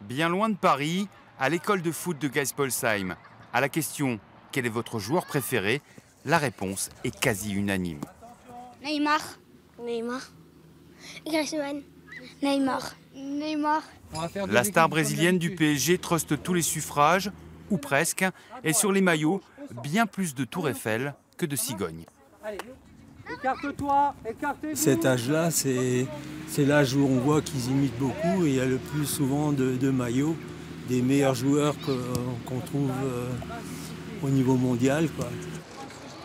Bien loin de Paris, à l'école de foot de Geispolsheim, à la question « Quel est votre joueur préféré ?», la réponse est quasi unanime. Neymar. Neymar. Griezmann. Neymar. Neymar. La star brésilienne du PSG truste tous les suffrages, ou presque, et sur les maillots, bien plus de Tour Eiffel que de cigognes. Écarte-toi, écarte-toi. Cet âge-là, c'est l'âge où on voit qu'ils imitent beaucoup et il y a le plus souvent de maillots des meilleurs joueurs qu'on trouve au niveau mondial, quoi.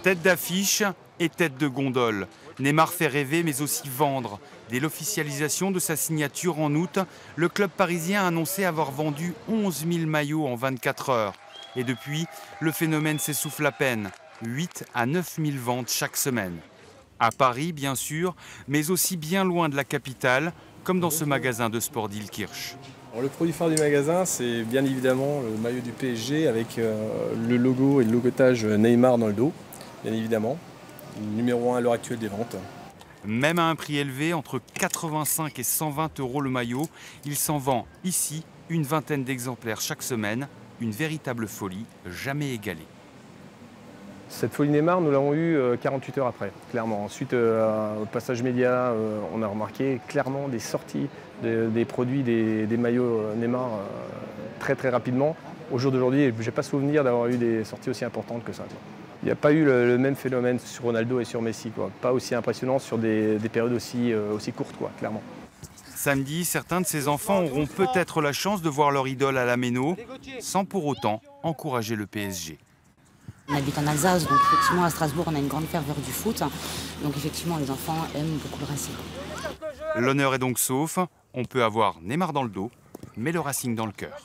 Tête d'affiche et tête de gondole. Neymar fait rêver mais aussi vendre. Dès l'officialisation de sa signature en août, le club parisien a annoncé avoir vendu 11 000 maillots en 24 heures. Et depuis, le phénomène s'essouffle à peine. 8 à 9 000 ventes chaque semaine. À Paris, bien sûr, mais aussi bien loin de la capitale, comme dans ce magasin de sport d'Illkirch. Le produit phare du magasin, c'est bien évidemment le maillot du PSG avec le logo et le logotage Neymar dans le dos, bien évidemment. Numéro 1 à l'heure actuelle des ventes. Même à un prix élevé, entre 85 et 120 euros le maillot, il s'en vend ici une vingtaine d'exemplaires chaque semaine. Une véritable folie jamais égalée. Cette folie Neymar, nous l'avons eue 48 heures après, clairement. Suite au passage média, on a remarqué clairement des sorties des produits, des maillots Neymar très rapidement. Au jour d'aujourd'hui, je n'ai pas souvenir d'avoir eu des sorties aussi importantes que ça, quoi. Il n'y a pas eu le même phénomène sur Ronaldo et sur Messi, quoi. Pas aussi impressionnant sur des périodes aussi courtes, quoi, clairement. Samedi, certains de ces enfants auront peut-être la chance de voir leur idole à la Méno, sans pour autant encourager le PSG. On habite en Alsace, donc effectivement à Strasbourg on a une grande ferveur du foot. Donc effectivement les enfants aiment beaucoup le Racing. L'honneur est donc sauf, on peut avoir Neymar dans le dos, mais le Racing dans le cœur.